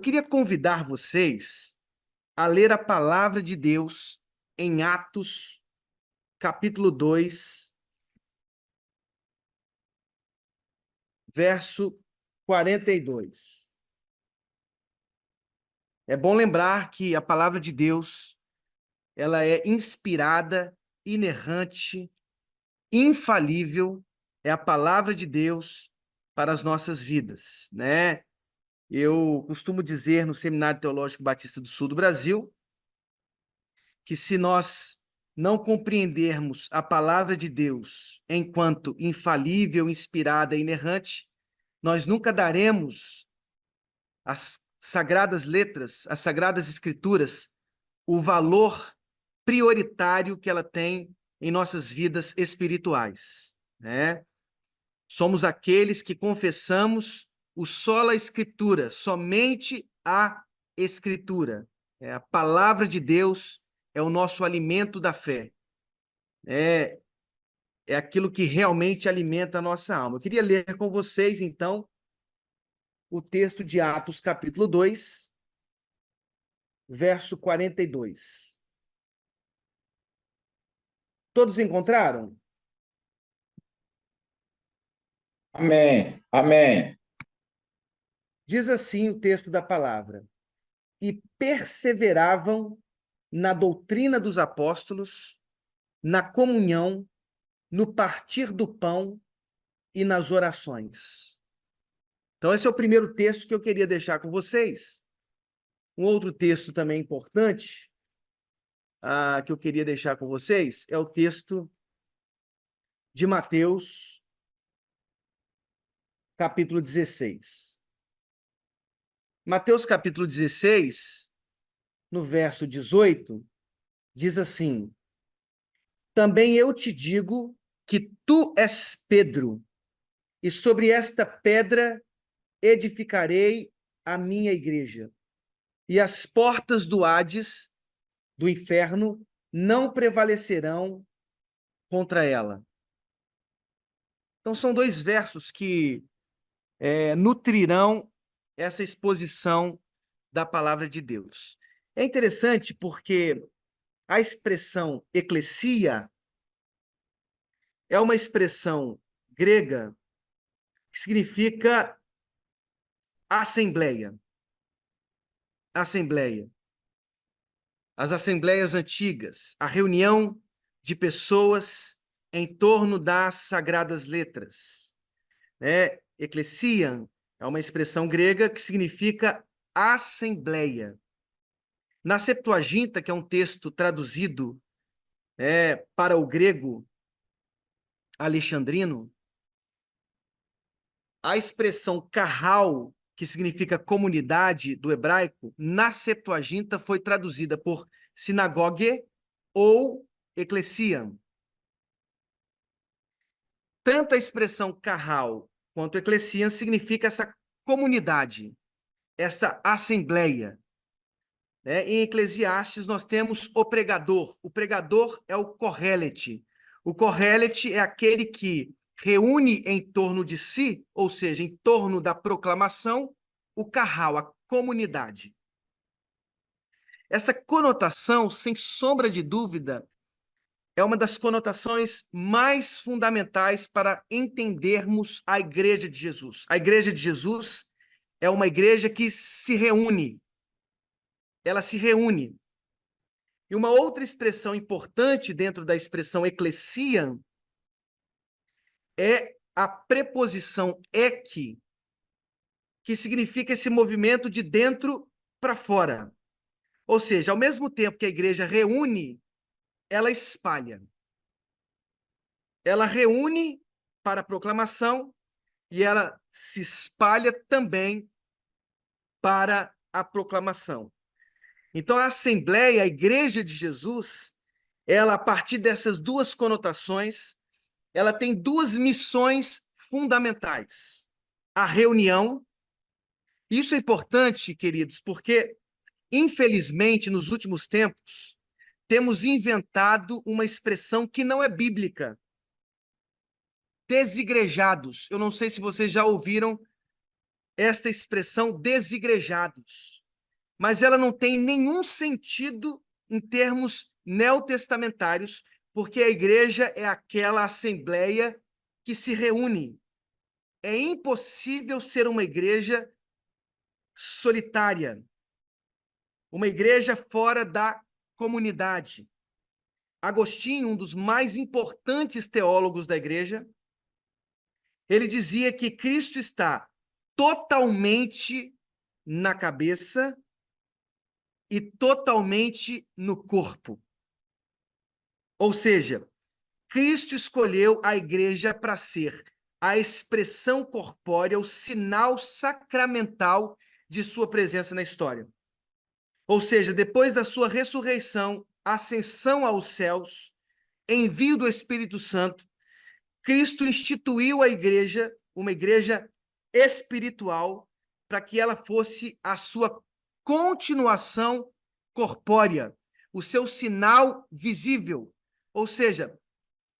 queria convidar vocês a ler a palavra de Deus em Atos, capítulo 2, verso 42. É bom lembrar que a palavra de Deus, ela é inspirada, inerrante, infalível, é a palavra de Deus para as nossas vidas, né? Eu costumo dizer no Seminário Teológico Batista do Sul do Brasil que se nós não compreendermos a palavra de Deus enquanto infalível, inspirada e inerrante, nós nunca daremos às sagradas letras, às sagradas escrituras, o valor prioritário que ela tem em nossas vidas espirituais, né? Somos aqueles que confessamos o sola escritura, somente a escritura. A palavra de Deus é o nosso alimento da fé. É aquilo que realmente alimenta a nossa alma. Eu queria ler com vocês, então, o texto de Atos, capítulo 2, verso 42. Todos encontraram? Amém, amém. Diz assim o texto da palavra: e perseveravam na doutrina dos apóstolos, na comunhão, no partir do pão e nas orações. Então, esse é o primeiro texto que eu queria deixar com vocês. Um outro texto também importante que eu queria deixar com vocês é o texto de Mateus, capítulo 16. Mateus, capítulo 16, no verso 18, diz assim: também eu te digo que tu és Pedro, e sobre esta pedra edificarei a minha igreja, e as portas do Hades, do inferno, não prevalecerão contra ela. Então, são dois versos que nutrirão essa exposição da palavra de Deus. É interessante porque a expressão eclesia é uma expressão grega que significa assembleia. Assembleia. As assembleias antigas, a reunião de pessoas em torno das sagradas letras. Ecclesiam é uma expressão grega que significa assembleia. Na Septuaginta, que é um texto traduzido para o grego alexandrino, a expressão carral, que significa comunidade do hebraico, na Septuaginta foi traduzida por sinagogue ou ecclesiam. Tanto a expressão carral quanto ecclesiam significa essa comunidade, essa assembleia. Em Eclesiastes, nós temos o pregador. O pregador é o correlete. O correlete é aquele que reúne em torno de si, ou seja, em torno da proclamação, o carral, a comunidade. Essa conotação, sem sombra de dúvida, é uma das conotações mais fundamentais para entendermos a Igreja de Jesus. A Igreja de Jesus é uma igreja que se reúne. Ela se reúne. E uma outra expressão importante dentro da expressão ecclesia é a preposição ek, que significa esse movimento de dentro para fora. Ou seja, ao mesmo tempo que a igreja reúne, ela espalha. Ela reúne para a proclamação e ela se espalha também para a proclamação. Então, a Assembleia, a Igreja de Jesus, ela, a partir dessas duas conotações, ela tem duas missões fundamentais. A reunião. Isso é importante, queridos, porque, infelizmente, nos últimos tempos, temos inventado uma expressão que não é bíblica. Desigrejados. Eu não sei se vocês já ouviram esta expressão desigrejados, mas ela não tem nenhum sentido em termos neotestamentários, porque a igreja é aquela assembleia que se reúne. É impossível ser uma igreja solitária, uma igreja fora da comunidade. Agostinho, um dos mais importantes teólogos da igreja, ele dizia que Cristo está totalmente na cabeça e totalmente no corpo. Ou seja, Cristo escolheu a igreja para ser a expressão corpórea, o sinal sacramental de sua presença na história. Ou seja, depois da sua ressurreição, ascensão aos céus, envio do Espírito Santo, Cristo instituiu a igreja, uma igreja espiritual, para que ela fosse a sua continuação corpórea, o seu sinal visível. Ou seja,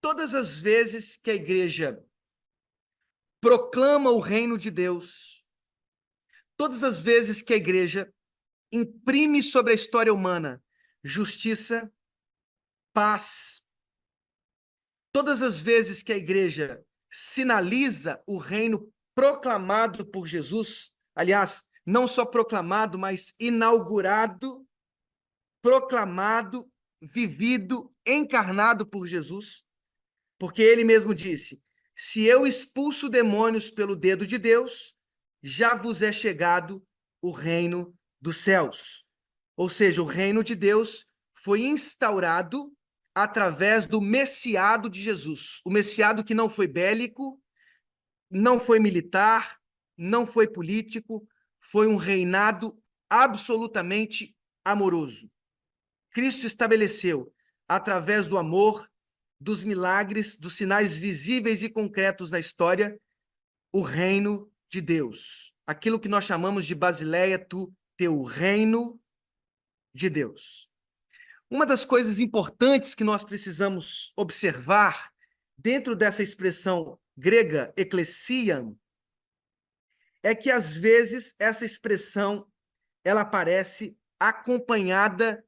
todas as vezes que a igreja proclama o reino de Deus, todas as vezes que a igreja imprime sobre a história humana justiça, paz, todas as vezes que a igreja sinaliza o reino proclamado por Jesus, aliás, não só proclamado, mas inaugurado, proclamado, vivido, encarnado por Jesus, porque ele mesmo disse: se eu expulso demônios pelo dedo de Deus, já vos é chegado o reino dos céus. Ou seja, o reino de Deus foi instaurado através do messiado de Jesus. O messiado que não foi bélico, não foi militar, não foi político, foi um reinado absolutamente amoroso. Cristo estabeleceu, através do amor, dos milagres, dos sinais visíveis e concretos na história, o reino de Deus. Aquilo que nós chamamos de Basileia tu teu reino de Deus. Uma das coisas importantes que nós precisamos observar dentro dessa expressão grega, ecclesiam, é que às vezes essa expressão ela aparece acompanhada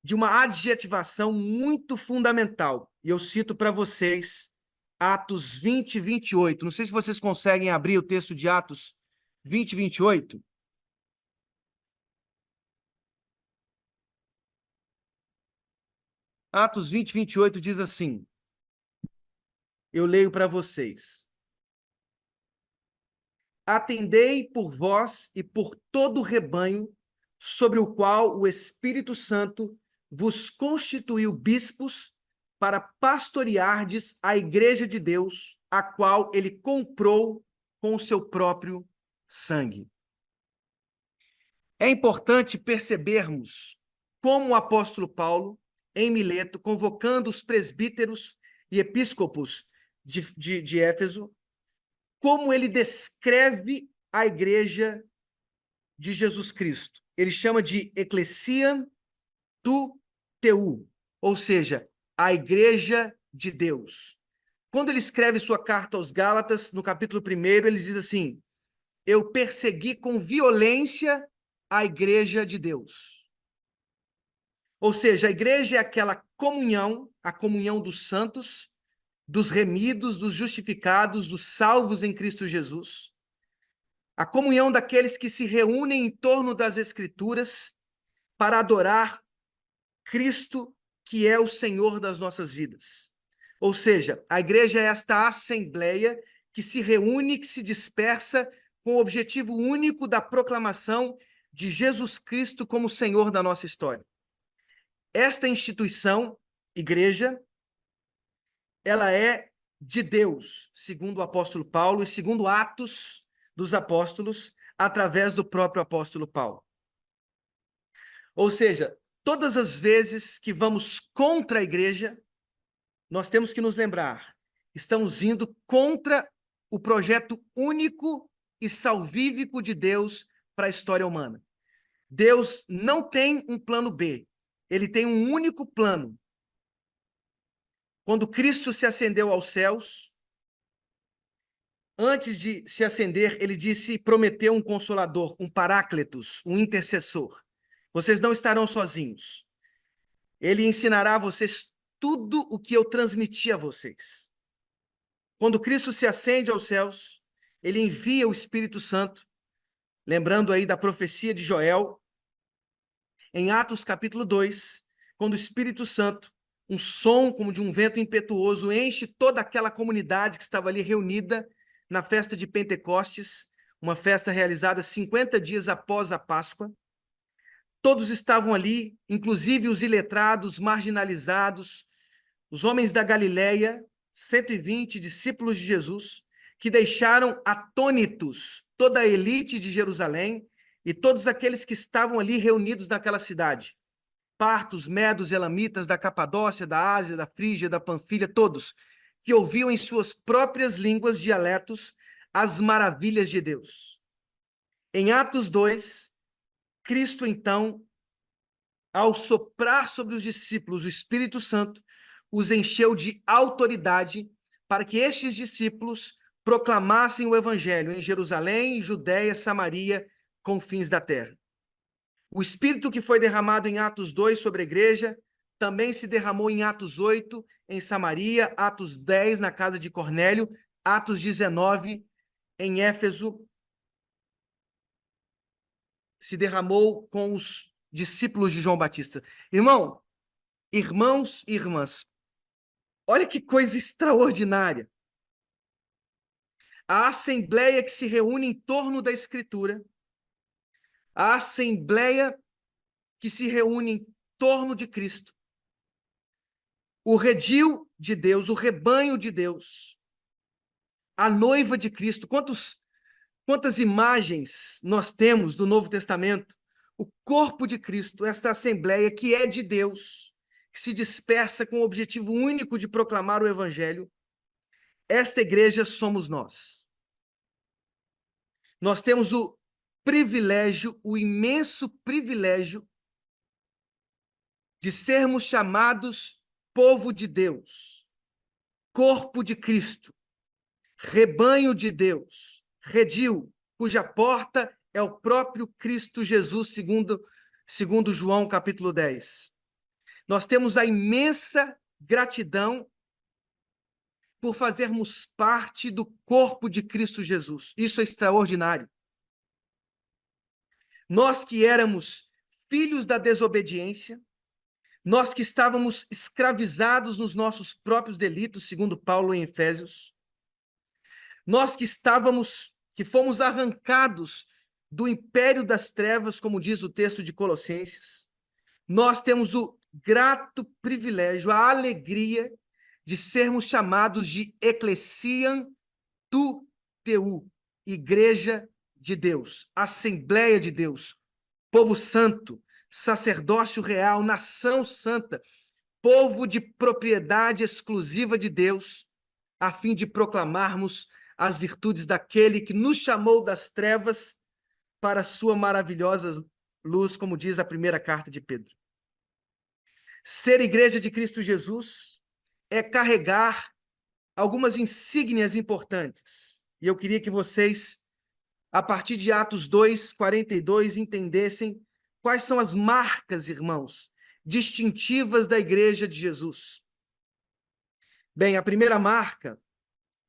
de uma adjetivação muito fundamental. E eu cito para vocês Atos 20 e 28. Não sei se vocês conseguem abrir o texto de Atos 20 e 28. Atos 20 e 28 diz assim, eu leio para vocês. Atendei por vós e por todo o rebanho, sobre o qual o Espírito Santo vos constituiu bispos para pastoreardes a igreja de Deus, a qual ele comprou com o seu próprio sangue. É importante percebermos como o apóstolo Paulo, em Mileto, convocando os presbíteros e episcopos de Éfeso, como ele descreve a igreja de Jesus Cristo. Ele chama de ecclesia tu teu, ou seja, a igreja de Deus. Quando ele escreve sua carta aos Gálatas, no capítulo 1, ele diz assim, eu persegui com violência a igreja de Deus. Ou seja, a igreja é aquela comunhão, a comunhão dos santos, dos remidos, dos justificados, dos salvos em Cristo Jesus. A comunhão daqueles que se reúnem em torno das Escrituras para adorar Cristo, que é o Senhor das nossas vidas. Ou seja, a igreja é esta assembleia que se reúne, que se dispersa com o objetivo único da proclamação de Jesus Cristo como Senhor da nossa história. Esta instituição, igreja, ela é de Deus, segundo o apóstolo Paulo e segundo Atos dos Apóstolos, através do próprio apóstolo Paulo. Ou seja, todas as vezes que vamos contra a igreja, nós temos que nos lembrar, estamos indo contra o projeto único e salvífico de Deus para a história humana. Deus não tem um plano B, ele tem um único plano. Quando Cristo se ascendeu aos céus, antes de se acender, ele disse, prometeu um consolador, um paráclitos, um intercessor. Vocês não estarão sozinhos. Ele ensinará a vocês tudo o que eu transmiti a vocês. Quando Cristo se ascende aos céus, ele envia o Espírito Santo, lembrando aí da profecia de Joel, em Atos capítulo 2, quando o Espírito Santo, um som como de um vento impetuoso, enche toda aquela comunidade que estava ali reunida na festa de Pentecostes, uma festa realizada 50 dias após a Páscoa. Todos estavam ali, inclusive os iletrados, marginalizados, os homens da Galileia, 120 discípulos de Jesus, que deixaram atônitos toda a elite de Jerusalém e todos aqueles que estavam ali reunidos naquela cidade. Partos, medos, elamitas da Capadócia, da Ásia, da Frígia, da Panfilha, todos, que ouviam em suas próprias línguas, dialetos, as maravilhas de Deus. Em Atos 2, Cristo, então, ao soprar sobre os discípulos o Espírito Santo, os encheu de autoridade para que estes discípulos proclamassem o evangelho em Jerusalém, Judéia, Samaria, confins da terra. O Espírito que foi derramado em Atos 2 sobre a igreja também se derramou em Atos 8 em Samaria, Atos 10 na casa de Cornélio, Atos 19 em Éfeso, se derramou com os discípulos de João Batista. Irmãos e irmãs, olha que coisa extraordinária. A assembleia que se reúne em torno da Escritura, a assembleia que se reúne em torno de Cristo, o redil de Deus, o rebanho de Deus, a noiva de Cristo. Quantas imagens nós temos do Novo Testamento? O corpo de Cristo, esta assembleia que é de Deus, que se dispersa com o objetivo único de proclamar o Evangelho. Esta igreja somos nós. Nós temos o privilégio, o imenso privilégio de sermos chamados povo de Deus, corpo de Cristo, rebanho de Deus, redil, cuja porta é o próprio Cristo Jesus, segundo João capítulo 10. Nós temos a imensa gratidão por fazermos parte do corpo de Cristo Jesus. Isso é extraordinário. Nós que éramos filhos da desobediência, nós que estávamos escravizados nos nossos próprios delitos, segundo Paulo em Efésios, nós que fomos arrancados do império das trevas, como diz o texto de Colossenses, nós temos o grato privilégio, a alegria de sermos chamados de Ecclesiam tu Teu, Igreja de Deus, Assembleia de Deus, povo santo, sacerdócio real, nação santa, povo de propriedade exclusiva de Deus, a fim de proclamarmos as virtudes daquele que nos chamou das trevas para a sua maravilhosa luz, como diz a primeira carta de Pedro. Ser igreja de Cristo Jesus é carregar algumas insígnias importantes. E eu queria que vocês, a partir de Atos 2, 42, entendessem quais são as marcas, irmãos, distintivas da igreja de Jesus. Bem, a primeira marca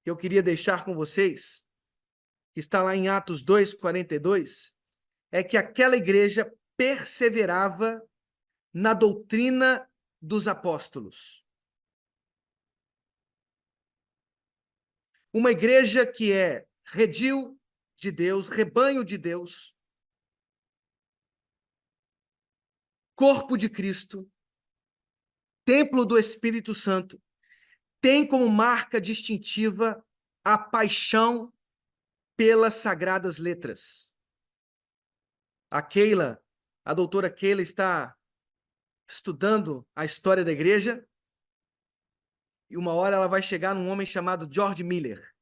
que eu queria deixar com vocês, que está lá em Atos 2, 42, é que aquela igreja perseverava na doutrina dos apóstolos. Uma igreja que é redil de Deus, rebanho de Deus, corpo de Cristo, templo do Espírito Santo, tem como marca distintiva a paixão pelas sagradas letras. A doutora Keila está estudando a história da igreja e uma hora ela vai chegar num homem chamado George Miller,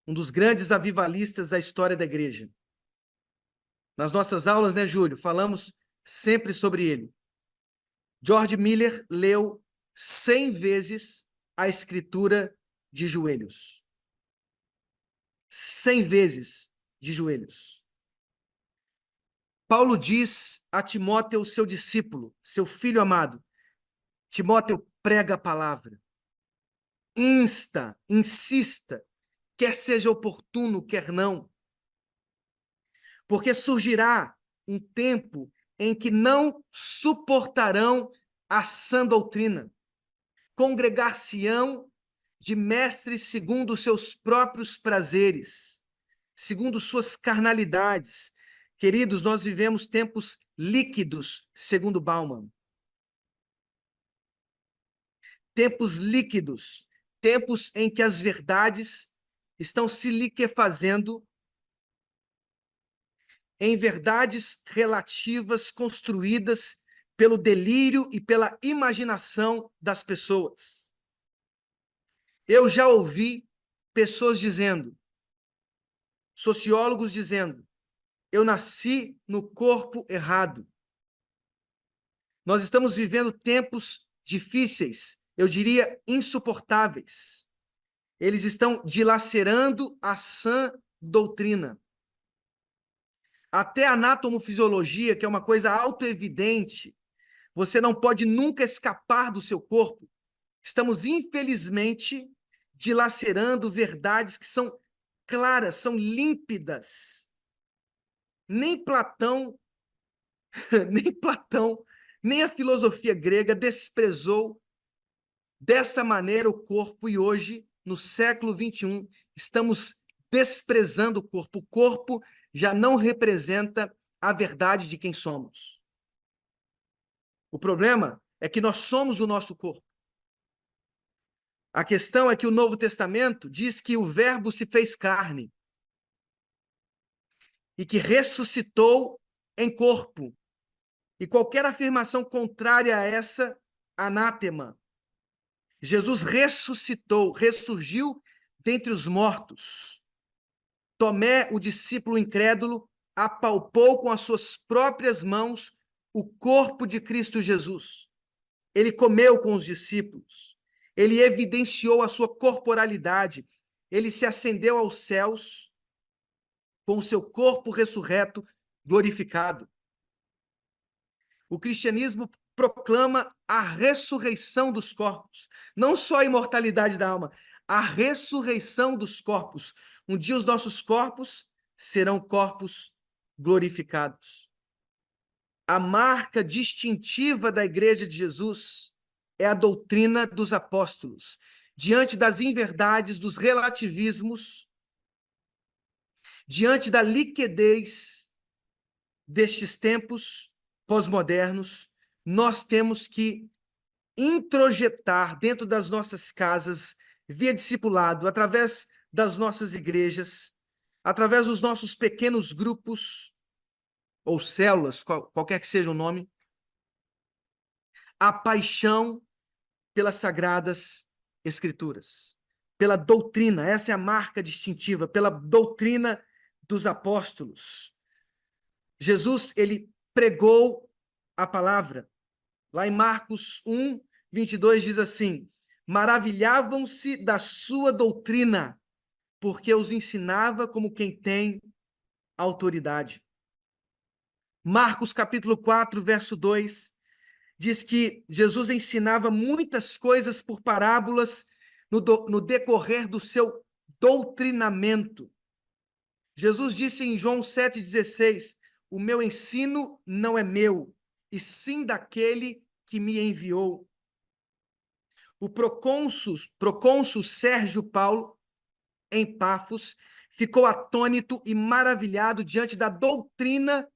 um dos grandes avivalistas da história da igreja. Nas nossas aulas, né, Júlio, falamos sempre sobre ele. George Miller leu 100 vezes a Escritura de joelhos. 100 vezes de joelhos. Paulo diz a Timóteo, seu discípulo, seu filho amado: Timóteo, prega a palavra, insta, insista, quer seja oportuno, quer não, porque surgirá um tempo em que não suportarão a sã doutrina, congregar-se-ão de mestres segundo os seus próprios prazeres, segundo suas carnalidades. Queridos, nós vivemos tempos líquidos, segundo Bauman. Tempos líquidos, tempos em que as verdades estão se liquefazendo em verdades relativas construídas pelo delírio e pela imaginação das pessoas. Eu já ouvi pessoas dizendo, sociólogos dizendo, eu nasci no corpo errado. Nós estamos vivendo tempos difíceis, eu diria insuportáveis. Eles estão dilacerando a sã doutrina. Até a anatomofisiologia, que é uma coisa autoevidente, você não pode nunca escapar do seu corpo. Estamos, infelizmente, dilacerando verdades que são claras, são límpidas. Nem Platão, nem Platão, nem a filosofia grega desprezou dessa maneira o corpo, e hoje, no século XXI, estamos desprezando o corpo. O corpo já não representa a verdade de quem somos. O problema é que nós somos o nosso corpo. A questão é que o Novo Testamento diz que o Verbo se fez carne e que ressuscitou em corpo. E qualquer afirmação contrária a essa, anátema. Jesus ressuscitou, ressurgiu dentre os mortos. Tomé, o discípulo incrédulo, apalpou com as suas próprias mãos o corpo de Cristo Jesus. Ele comeu com os discípulos. Ele evidenciou a sua corporalidade. Ele se ascendeu aos céus com o seu corpo ressurreto, glorificado. O cristianismo proclama a ressurreição dos corpos, não só a imortalidade da alma, a ressurreição dos corpos. Um dia os nossos corpos serão corpos glorificados. A marca distintiva da Igreja de Jesus é a doutrina dos apóstolos. Diante das inverdades, dos relativismos, diante da liquidez destes tempos pós-modernos, nós temos que introjetar dentro das nossas casas, via discipulado, através das nossas igrejas, através dos nossos pequenos grupos ou células, qualquer que seja o nome, a paixão pelas sagradas escrituras, pela doutrina, essa é a marca distintiva, pela doutrina dos apóstolos. Jesus, ele pregou a palavra. Lá em Marcos 1, 22 diz assim: maravilhavam-se da sua doutrina, porque os ensinava como quem tem autoridade. Marcos capítulo 4, verso 2, diz que Jesus ensinava muitas coisas por parábolas no decorrer do seu doutrinamento. Jesus disse em João 7,16: o meu ensino não é meu, e sim daquele que me enviou. O procônsul Sérgio Paulo, em Pafos, ficou atônito e maravilhado diante da doutrina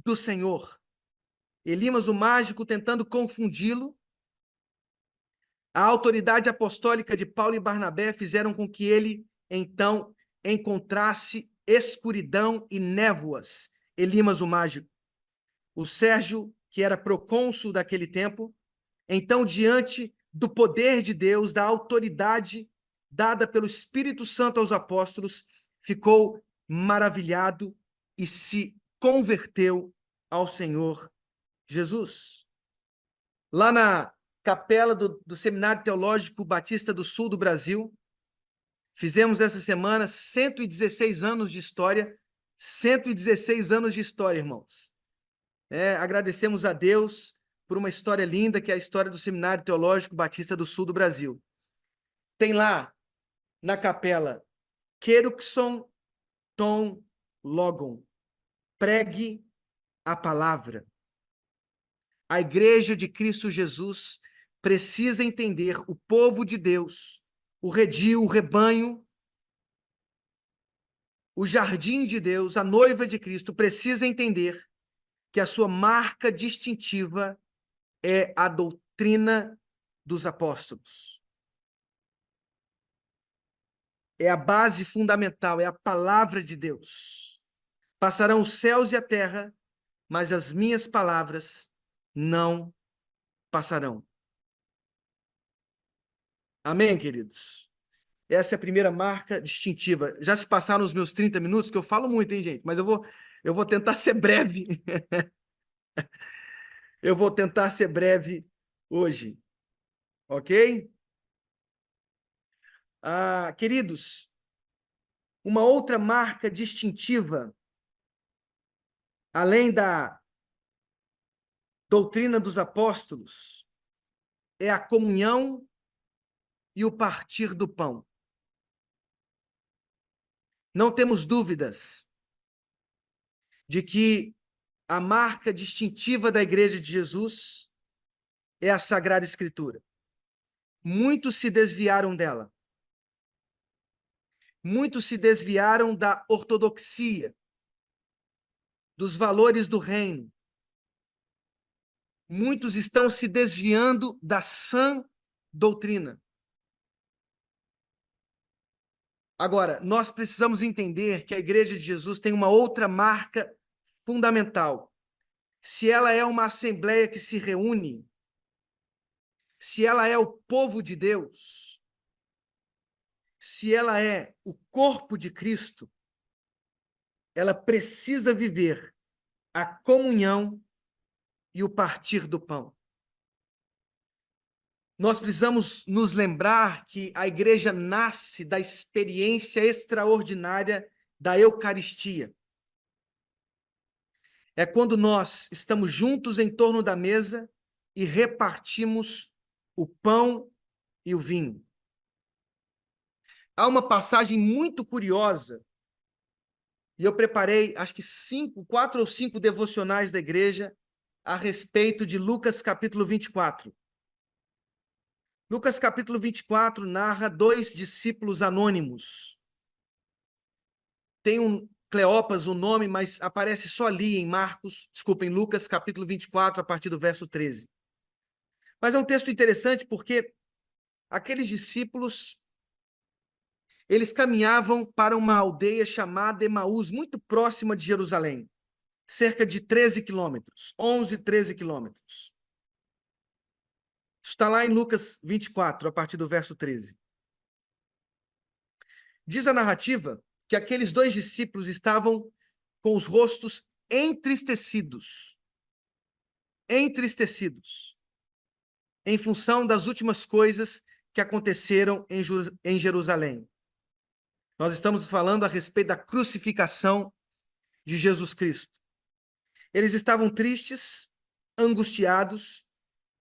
do Senhor. Elimas, o mágico, tentando confundi-lo, a autoridade apostólica de Paulo e Barnabé fizeram com que ele, então, encontrasse escuridão e névoas. Elimas, o mágico. O Sérgio, que era procônsul daquele tempo, então, diante do poder de Deus, da autoridade dada pelo Espírito Santo aos apóstolos, ficou maravilhado e se converteu ao Senhor Jesus. Lá na capela do Seminário Teológico Batista do Sul do Brasil, Fizemos essa semana 116 anos de história, 116 anos de história, irmãos. Agradecemos a Deus por uma história linda, que é a história do Seminário Teológico Batista do Sul do Brasil. Tem lá, na capela, Queruxon Ton Logon, pregue a palavra. A Igreja de Cristo Jesus precisa entender o povo de Deus, o redil, o rebanho, o jardim de Deus, a noiva de Cristo, precisa entender que a sua marca distintiva é a doutrina dos apóstolos. É a base fundamental, é a palavra de Deus. Passarão os céus e a terra, mas as minhas palavras não passarão. Amém, queridos? Essa é a primeira marca distintiva. Já se passaram os meus 30 minutos, que eu falo muito, hein, gente? Mas eu vou tentar ser breve. Eu vou tentar ser breve hoje. Ok? Queridos, uma outra marca distintiva, além da doutrina dos apóstolos, é a comunhão e o partir do pão. Não temos dúvidas de que a marca distintiva da Igreja de Jesus é a Sagrada Escritura. Muitos se desviaram dela. Muitos se desviaram da ortodoxia, dos valores do reino. Muitos estão se desviando da sã doutrina. Agora, nós precisamos entender que a Igreja de Jesus tem uma outra marca fundamental. Se ela é uma assembleia que se reúne, se ela é o povo de Deus, se ela é o corpo de Cristo, ela precisa viver a comunhão e o partir do pão. Nós precisamos nos lembrar que a igreja nasce da experiência extraordinária da Eucaristia. É quando nós estamos juntos em torno da mesa e repartimos o pão e o vinho. Há uma passagem muito curiosa, e eu preparei, acho que 4 ou 5 devocionais da igreja a respeito de Lucas capítulo 24. Lucas capítulo 24 narra 2 discípulos anônimos. Tem Cleopas o nome, mas aparece só ali em Lucas capítulo 24, a partir do verso 13. Mas é um texto interessante porque aqueles discípulos, eles caminhavam para uma aldeia chamada Emaús, muito próxima de Jerusalém, cerca de 13 quilômetros, 11, 13 quilômetros. Está lá em Lucas 24, a partir do verso 13. Diz a narrativa que aqueles 2 discípulos estavam com os rostos entristecidos, em função das últimas coisas que aconteceram em Jerusalém. Nós estamos falando a respeito da crucificação de Jesus Cristo. Eles estavam tristes, angustiados,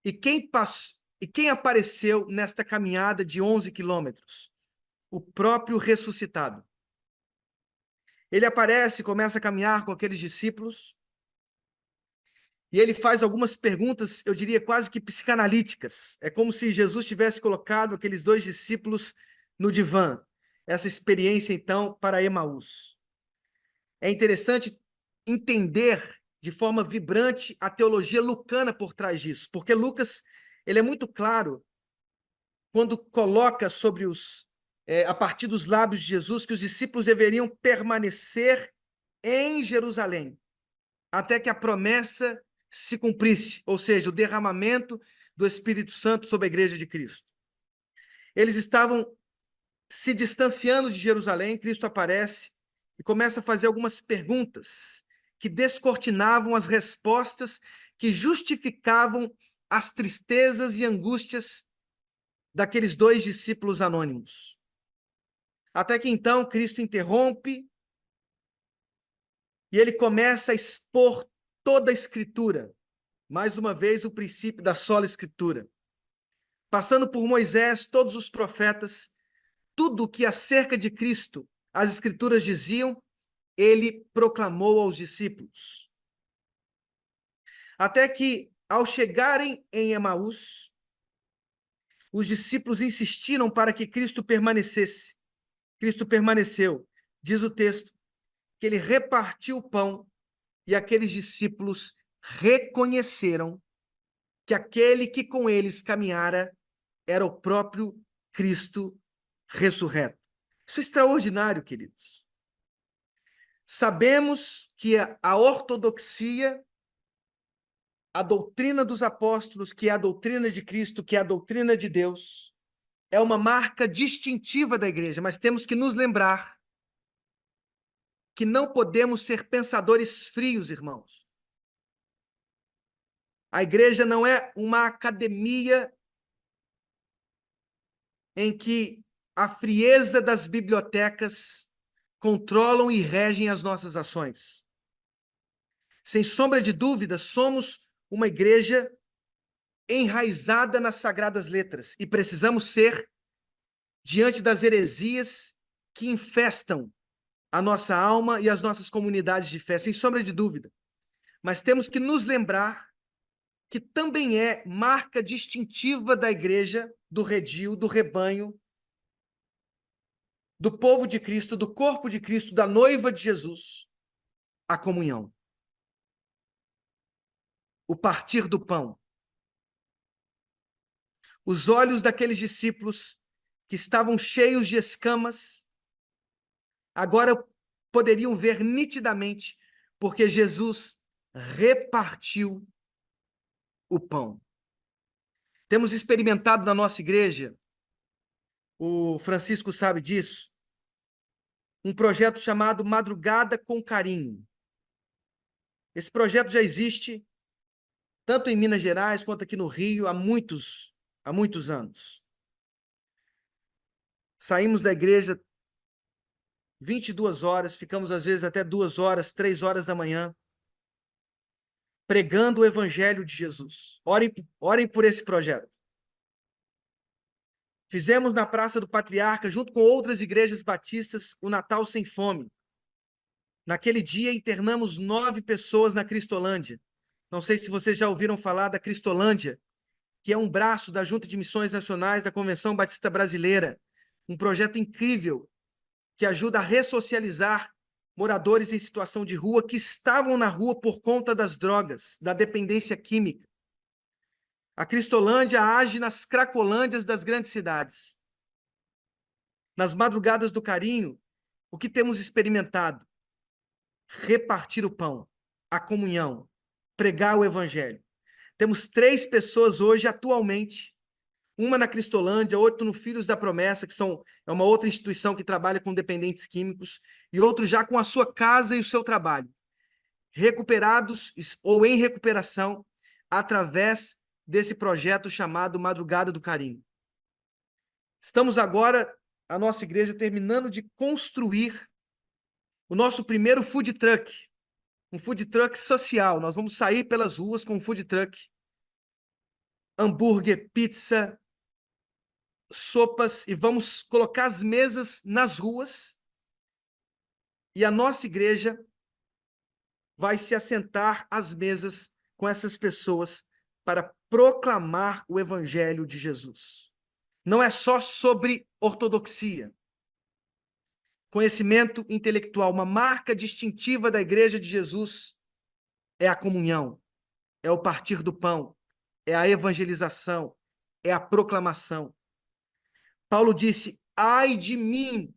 e quem apareceu nesta caminhada de 11 quilômetros? O próprio ressuscitado. Ele aparece, começa a caminhar com aqueles discípulos, e ele faz algumas perguntas, eu diria quase que psicanalíticas. É como se Jesus tivesse colocado aqueles 2 discípulos no divã. Essa experiência, então, para Emaús. É interessante entender de forma vibrante a teologia lucana por trás disso, porque Lucas, ele é muito claro quando coloca sobre a partir dos lábios de Jesus, que os discípulos deveriam permanecer em Jerusalém, até que a promessa se cumprisse, ou seja, o derramamento do Espírito Santo sobre a Igreja de Cristo. Eles estavam se distanciando de Jerusalém, Cristo aparece e começa a fazer algumas perguntas que descortinavam as respostas que justificavam as tristezas e angústias daqueles 2 discípulos anônimos. Até que então Cristo interrompe e ele começa a expor toda a Escritura. Mais uma vez, o princípio da sola Escritura. Passando por Moisés, todos os profetas, tudo o que acerca de Cristo as Escrituras diziam, ele proclamou aos discípulos. Até que, ao chegarem em Emaús, os discípulos insistiram para que Cristo permanecesse. Cristo permaneceu. Diz o texto que ele repartiu o pão e aqueles discípulos reconheceram que aquele que com eles caminhara era o próprio Cristo ressurreto. Isso é extraordinário, queridos. Sabemos que a ortodoxia, a doutrina dos apóstolos, que é a doutrina de Cristo, que é a doutrina de Deus, é uma marca distintiva da igreja, mas temos que nos lembrar que não podemos ser pensadores frios, irmãos. A igreja não é uma academia em que a frieza das bibliotecas controlam e regem as nossas ações. Sem sombra de dúvida, somos uma igreja enraizada nas sagradas letras e precisamos ser diante das heresias que infestam a nossa alma e as nossas comunidades de fé, sem sombra de dúvida. Mas temos que nos lembrar que também é marca distintiva da igreja, do redil, do rebanho, do povo de Cristo, do corpo de Cristo, da noiva de Jesus, a comunhão. O partir do pão. Os olhos daqueles discípulos que estavam cheios de escamas, agora poderiam ver nitidamente, porque Jesus repartiu o pão. Temos experimentado na nossa igreja, o Francisco sabe disso, um projeto chamado Madrugada com Carinho. Esse projeto já existe tanto em Minas Gerais quanto aqui no Rio há muitos anos. Saímos da igreja 22 horas, ficamos às vezes até 2 horas, 3 horas da manhã, pregando o evangelho de Jesus. Orem por esse projeto. Fizemos na Praça do Patriarca, junto com outras igrejas batistas, o Natal Sem Fome. Naquele dia, internamos 9 pessoas na Cristolândia. Não sei se vocês já ouviram falar da Cristolândia, que é um braço da Junta de Missões Nacionais da Convenção Batista Brasileira. Um projeto incrível que ajuda a ressocializar moradores em situação de rua que estavam na rua por conta das drogas, da dependência química. A Cristolândia age nas cracolândias das grandes cidades. Nas madrugadas do carinho, o que temos experimentado? Repartir o pão, a comunhão, pregar o evangelho. Temos 3 pessoas hoje, atualmente, uma na Cristolândia, outra no Filhos da Promessa, que é uma outra instituição que trabalha com dependentes químicos, e outro já com a sua casa e o seu trabalho, recuperados ou em recuperação, através desse projeto chamado Madrugada do Carinho. Estamos agora, a nossa igreja, terminando de construir o nosso primeiro food truck, um food truck social. Nós vamos sair pelas ruas com um food truck, hambúrguer, pizza, sopas, e vamos colocar as mesas nas ruas, e a nossa igreja vai se assentar às mesas com essas pessoas para proclamar o evangelho de Jesus. Não é só sobre ortodoxia, conhecimento intelectual. Uma marca distintiva da igreja de Jesus é a comunhão, é o partir do pão, é a evangelização, é a proclamação. Paulo disse: ai de mim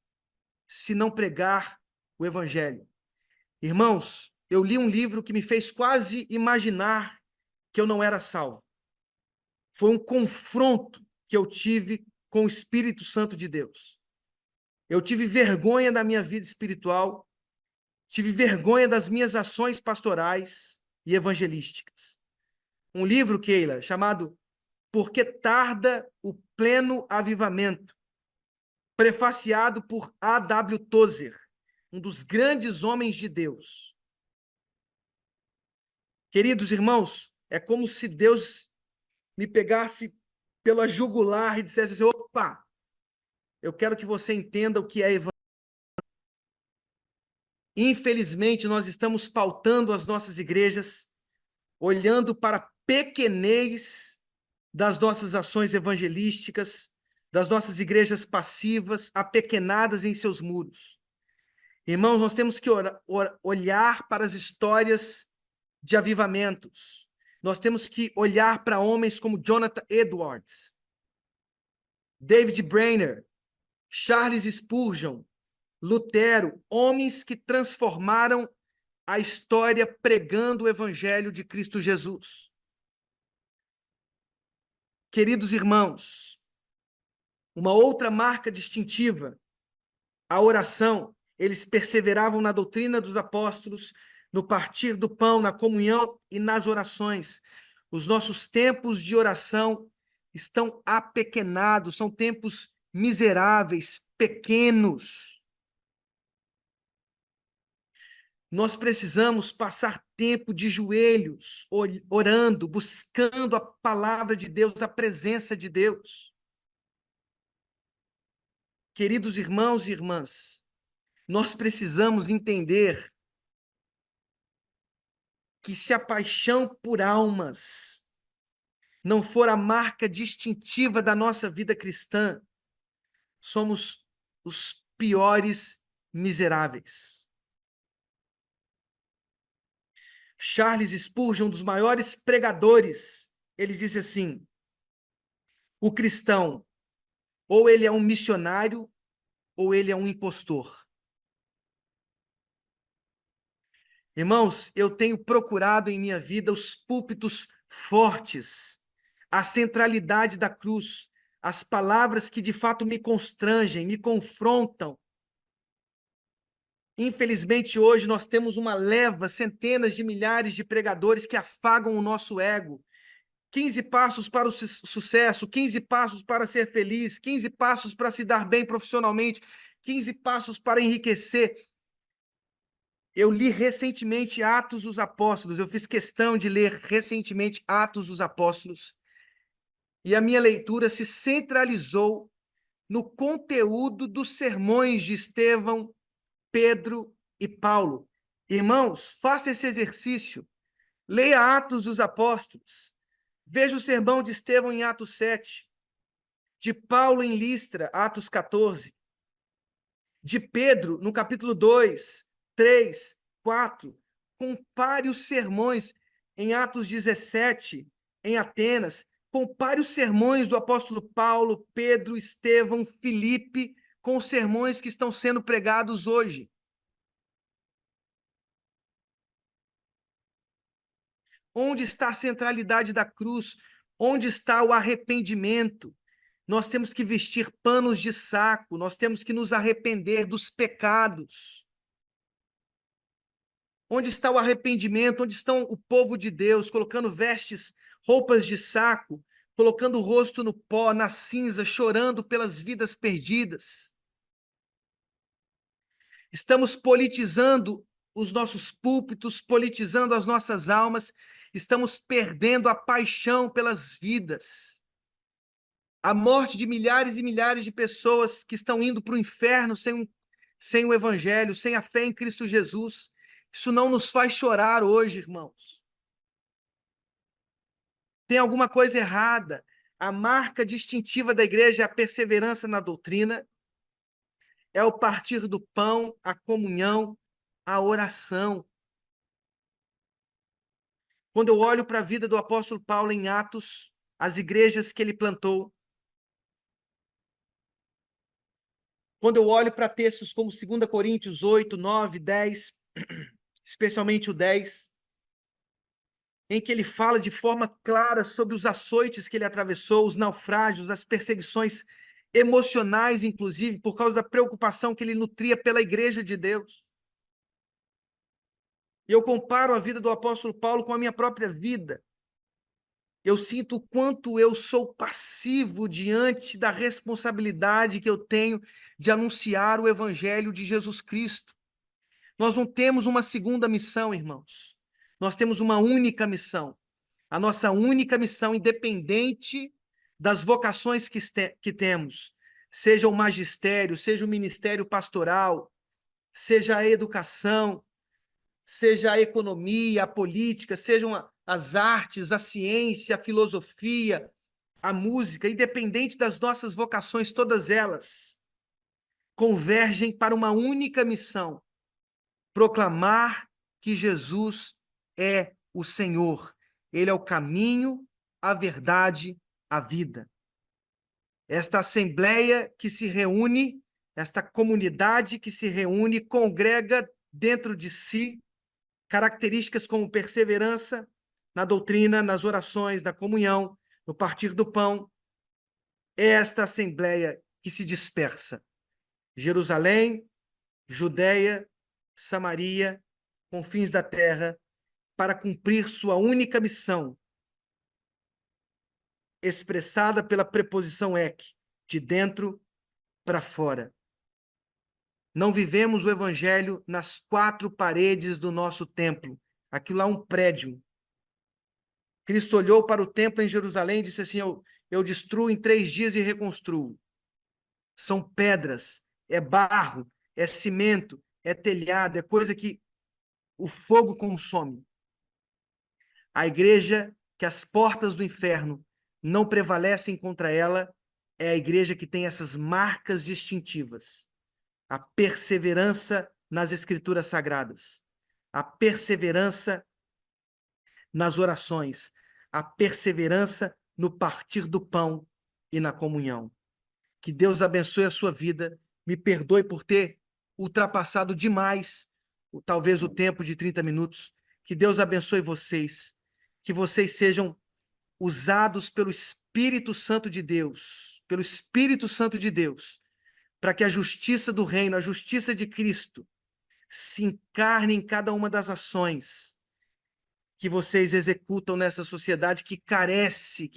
se não pregar o evangelho. Irmãos, eu li um livro que me fez quase imaginar que eu não era salvo. Foi um confronto que eu tive com o Espírito Santo de Deus. Eu tive vergonha da minha vida espiritual, tive vergonha das minhas ações pastorais e evangelísticas. Um livro, Keila, chamado Por que Tarda o Pleno Avivamento? prefaciado por A.W. Tozer, um dos grandes homens de Deus. Queridos irmãos, é como se Deus me pegasse pela jugular e dissesse assim: opa, eu quero que você entenda o que é evangelho. Infelizmente, nós estamos pautando as nossas igrejas olhando para a pequenez das nossas ações evangelísticas, das nossas igrejas passivas, apequenadas em seus muros. Irmãos, nós temos que olhar para as histórias de avivamentos. Nós temos que olhar para homens como Jonathan Edwards, David Brainerd, Charles Spurgeon, Lutero, homens que transformaram a história pregando o evangelho de Cristo Jesus. Queridos irmãos, uma outra marca distintiva, a oração. Eles perseveravam na doutrina dos apóstolos, no partir do pão, na comunhão e nas orações. Os nossos tempos de oração estão apequenados, são tempos miseráveis, pequenos. Nós precisamos passar tempo de joelhos, orando, buscando a palavra de Deus, a presença de Deus. Queridos irmãos e irmãs, nós precisamos entender que se a paixão por almas não for a marca distintiva da nossa vida cristã, somos os piores miseráveis. Charles Spurgeon, um dos maiores pregadores, ele disse assim: o cristão, ou ele é um missionário, ou ele é um impostor. Irmãos, eu tenho procurado em minha vida os púlpitos fortes, a centralidade da cruz, as palavras que de fato me constrangem, me confrontam. Infelizmente, hoje nós temos uma leva, centenas de milhares de pregadores que afagam o nosso ego. 15 passos para o sucesso, 15 passos para ser feliz, 15 passos para se dar bem profissionalmente, 15 passos para enriquecer. Eu li recentemente Atos dos Apóstolos, eu fiz questão de ler recentemente Atos dos Apóstolos, e a minha leitura se centralizou no conteúdo dos sermões de Estevão, Pedro e Paulo. Irmãos, faça esse exercício, leia Atos dos Apóstolos, veja o sermão de Estevão em Atos 7, de Paulo em Listra, Atos 14, de Pedro, no capítulo 2, 3, 4. Compare os sermões em Atos 17, em Atenas. Compare os sermões do apóstolo Paulo, Pedro, Estevão, Filipe, com os sermões que estão sendo pregados hoje. Onde está a centralidade da cruz? Onde está o arrependimento? Nós temos que vestir panos de saco, nós temos que nos arrepender dos pecados. Onde está o arrependimento? Onde estão o povo de Deus colocando vestes, roupas de saco, colocando o rosto no pó, na cinza, chorando pelas vidas perdidas? Estamos politizando os nossos púlpitos, politizando as nossas almas, estamos perdendo a paixão pelas vidas. A morte de milhares e milhares de pessoas que estão indo para o inferno sem o evangelho, sem a fé em Cristo Jesus. Isso não nos faz chorar hoje, irmãos. Tem alguma coisa errada. A marca distintiva da igreja é a perseverança na doutrina, é o partir do pão, a comunhão, a oração. Quando eu olho para a vida do apóstolo Paulo em Atos, as igrejas que ele plantou, quando eu olho para textos como 2 Coríntios 8, 9, 10, especialmente o 10, em que ele fala de forma clara sobre os açoites que ele atravessou, os naufrágios, as perseguições emocionais, inclusive, por causa da preocupação que ele nutria pela igreja de Deus. E eu comparo a vida do apóstolo Paulo com a minha própria vida. Eu sinto o quanto eu sou passivo diante da responsabilidade que eu tenho de anunciar o evangelho de Jesus Cristo. Nós não temos uma segunda missão, irmãos. Nós temos uma única missão. A nossa única missão, independente das vocações que temos, seja o magistério, seja o ministério pastoral, seja a educação, seja a economia, a política, sejam as artes, a ciência, a filosofia, a música, independente das nossas vocações, todas elas convergem para uma única missão: proclamar que Jesus é o Senhor. Ele é o caminho, a verdade, a vida. Esta assembleia que se reúne, esta comunidade que se reúne, congrega dentro de si características como perseverança na doutrina, nas orações, na comunhão, no partir do pão. É esta assembleia que se dispersa. Jerusalém, Judeia, Samaria, confins da terra, para cumprir sua única missão, expressada pela preposição ek, de dentro para fora. Não vivemos o evangelho nas quatro paredes do nosso templo. Aquilo lá é um prédio. Cristo olhou para o templo em Jerusalém e disse assim: eu destruo em 3 dias e reconstruo. São pedras, é barro, é cimento, é telhado, é coisa que o fogo consome. A igreja que as portas do inferno não prevalecem contra ela é a igreja que tem essas marcas distintivas. A perseverança nas escrituras sagradas, a perseverança nas orações, a perseverança no partir do pão e na comunhão. Que Deus abençoe a sua vida. Me perdoe por ter ultrapassado demais, talvez o tempo de 30 minutos. Que Deus abençoe vocês. Que vocês sejam usados pelo Espírito Santo de Deus, pelo Espírito Santo de Deus, para que a justiça do reino, a justiça de Cristo, se encarne em cada uma das ações que vocês executam nessa sociedade que carece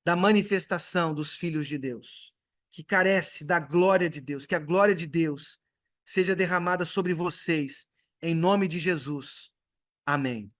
da manifestação dos filhos de Deus, que carece da glória de Deus, que a glória de Deus seja derramada sobre vocês, em nome de Jesus. Amém.